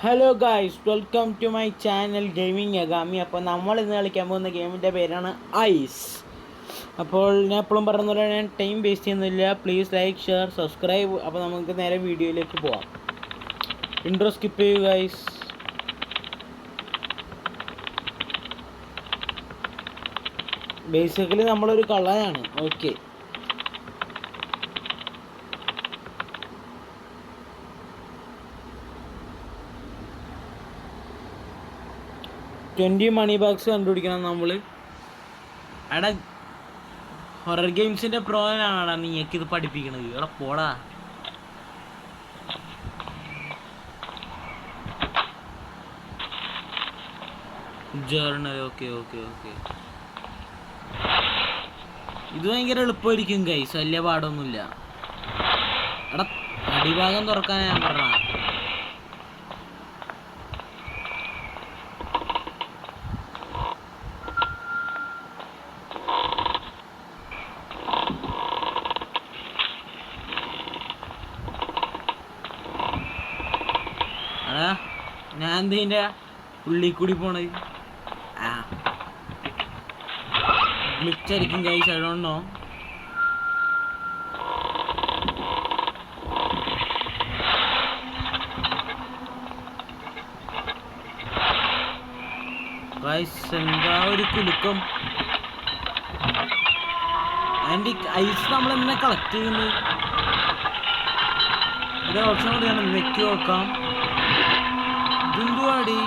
Hello guys, welcome to my channel gaming Yagami. അപ്പോൾ നമ്മൾ ഇന്ന് കളിക്കാൻ പോകുന്ന ഗെയിമിൻ്റെ പേരാണ് ഐസ്. അപ്പോൾ ഞാൻ എപ്പോഴും പറയുന്ന പോലെ ഞാൻ ടൈം വേസ്റ്റ് ചെയ്യുന്നില്ല. Please like, share, subscribe. അപ്പോൾ നമുക്ക് നേരെ വീഡിയോയിലേക്ക് പോവാം. ഇൻട്രോ സ്കിപ്പ് ചെയ്യൂ ഗായ്സ്. ബേസിക്കലി നമ്മളൊരു കള്ളനാണ്. ഓക്കെ, $20 മണി ബാഗ്സ് കണ്ടുപിടിക്കണം നമ്മൾ. എടാ, ഹൊറർ ഗെയിംസിൻ്റെ പ്രോനാടാ നീക്കിത് പഠിപ്പിക്കണത്. എടാ പോടാ. ജേർണൽ. ഓക്കെ ഓക്കെ ഓക്കെ, ഇത് ഭയങ്കര എളുപ്പമായിരിക്കും ഗൈസ്, വലിയ പാടൊന്നുമില്ല. എടാ, അടിഭാഗം തുറക്കാൻ ഞാൻ പറഞ്ഞ. അതാ ഞാൻ എന്തിൻ്റെ ഉള്ളിൽ കൂടി പോണത്. ഗ്ലിച്ചായിരിക്കും guys, I don't know. Guys, എന്താ ഒരു കുലുക്കം. അതിൻ്റെ ഐസ് നമ്മളെന്നെ കളക്ട് ചെയ്യുന്നത്. ഒരു ഓപ്ഷൻ കൂടി ഞാൻ നെക്കി നോക്കാം. ഇതെന്തുവാടി?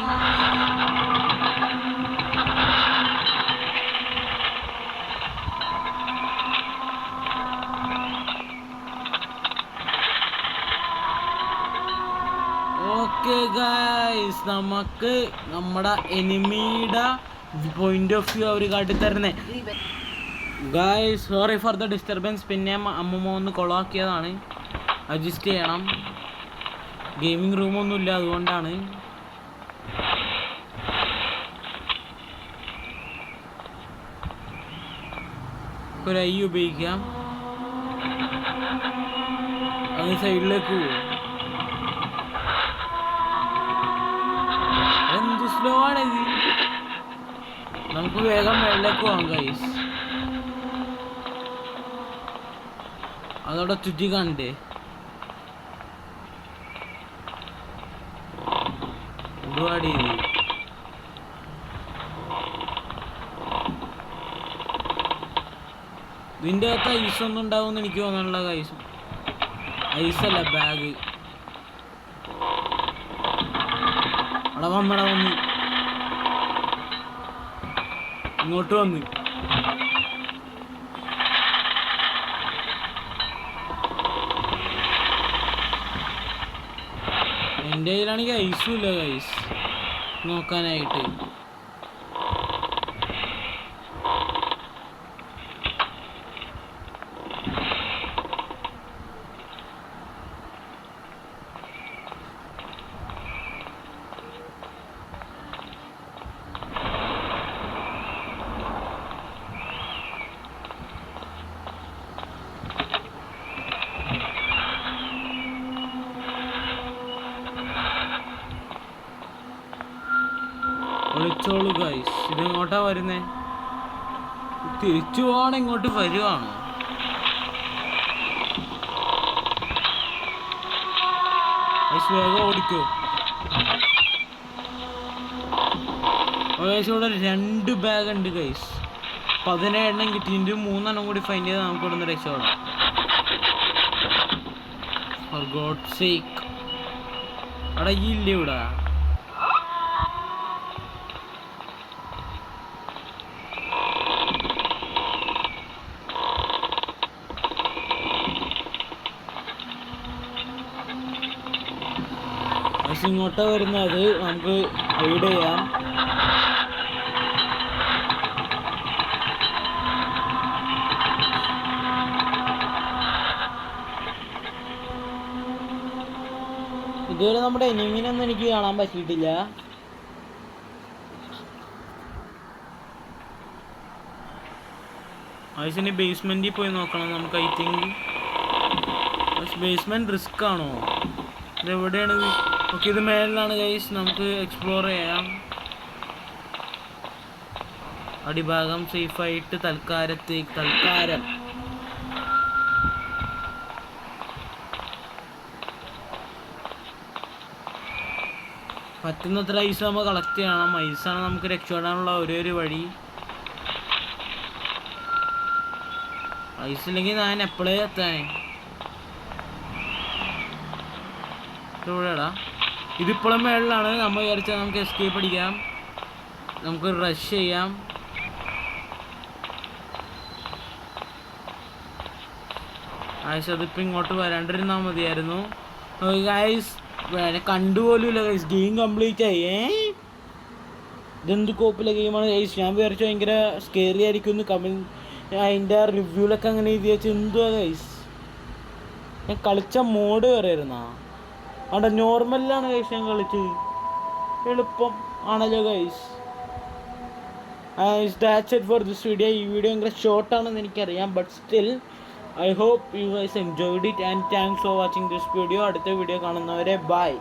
ഓക്കെ ഗൈസ്, നമുക്ക് നമ്മുടെ എനിമിയുടെ പോയിന്റ് ഓഫ് വ്യൂ അവർ കാട്ടിത്തരുന്നേ. Guys, sorry for the disturbance. പിന്നെ അമ്മമ്മ ഒന്ന് കൊളാക്കിയതാണ്, അഡ്ജസ്റ്റ് ചെയ്യണം. ഗെയിമിംഗ് റൂമൊന്നുമില്ല, അതുകൊണ്ടാണ്. ഒരു ഐ ഉപയോഗിക്കാം. അങ്ങ് സൈഡിലേക്ക് പോകും. എന്ത് സ്ലോ ആണിത്. നമുക്ക് വേഗം മേളിലേക്ക് പോകാം ഗൈസ്. അതോടെ ചുറ്റി കണ്ടേ. എന്തുവാടി ഇത്? ഇതിൻ്റെ അകത്ത് ഐസൊന്നും ഉണ്ടാവുമെന്ന് എനിക്ക് തോന്നാനുള്ള ഗൈസ്. ഐസല്ല, ബാഗ്. അവിടെ വന്ന് ഇങ്ങോട്ട് വന്ന്. എൻ്റെ കയ്യിലാണെങ്കിൽ ഐസും ഇല്ല ഗൈസ് നോക്കാനായിട്ട്. ഒളിച്ചോളൂ ഗൈസ്. ഇത് ഇങ്ങോട്ടാ വരുന്നേ? തിരിച്ചു പോവാണ്, ഇങ്ങോട്ട് വരുവാണോ? വേഗം ഓടിക്കോ. ഗൈസ്, ഇവിടെ 2 ബാഗ് ഉണ്ട് ഗൈസ്. 17 കിട്ടിയിട്ട് 3 കൂടി ഫൈൻഡ് ചെയ്ത് നമുക്ക് ഇവിടെ നിന്ന് രക്ഷപ്പെടാം. For God sake. അവിടെ ഈ ഇല്ല ഇവിടെ. ഇങ്ങോട്ടാ വരുന്നത്, നമുക്ക് റീഡ് ചെയ്യാം. ഇതുവരെ നമ്മുടെ എനിമീനൊന്നും എനിക്ക് കാണാൻ പറ്റിയിട്ടില്ല. ആവശ്യം ബേസ്മെന്റിൽ പോയി നോക്കണം നമുക്ക്. ഐ തിങ്ക് ബേസ്മെന്റ് റിസ്ക് ആണോ? ഇതെവിടെയാണ്? ഓക്കെ, ഇത് മേളിലാണ് ഗൈസ്, നമുക്ക് എക്സ്പ്ലോർ ചെയ്യാം. അടിഭാഗം സേഫായിട്ട് തൽക്കാലം പറ്റുന്നത്ര ഐസ് നമ്മൾ കളക്ട് ചെയ്യണം. ഐസാണ് നമുക്ക് രക്ഷപ്പെടാനുള്ള ഒരേ ഒരു വഴി. ഐസ് ഇല്ലെങ്കിൽ ഞാൻ എപ്പോഴേ എത്താൻ. ഇവിടെടാ, ഇതിപ്പോഴും മേളിലാണ്. നമ്മൾ വിചാരിച്ചാൽ നമുക്ക് എസ്കേപ്പ് അടിക്കാം, നമുക്ക് റഷ് ചെയ്യാം. ഗൈസ് അതിപ്പോൾ ഇങ്ങോട്ട് വരാണ്ടിരുന്നാൽ മതിയായിരുന്നു. ഗൈസ് കണ്ടുപോലുമില്ല ഗൈസ്, ഗെയിം കംപ്ലീറ്റ് ആയി. ഇതെന്ത് കോപ്പിലെ ഗെയിമാണ് ഗൈസ്. ഞാൻ വിചാരിച്ചു ഭയങ്കര സ്കേറി ആയിരിക്കും എന്ന് അതിൻ്റെ റിവ്യൂലൊക്കെ അങ്ങനെ എഴുതി വെച്ച്. എന്തുവാ ഗൈസ്, ഞാൻ കളിച്ച മോഡ് കയറിയിരുന്നാ അവിടെ നോർമലിലാണ് ഗൈസ് ഞാൻ കളിച്ചത്. എളുപ്പം ആണല്ലോ guys. That's it for this video. ഈ വീഡിയോ ഭയങ്കര ഷോർട്ടാണെന്ന് എനിക്കറിയാം, but still I hope you guys enjoyed it and thanks for watching this video. അടുത്ത വീഡിയോ കാണുന്നവരെ ബൈ.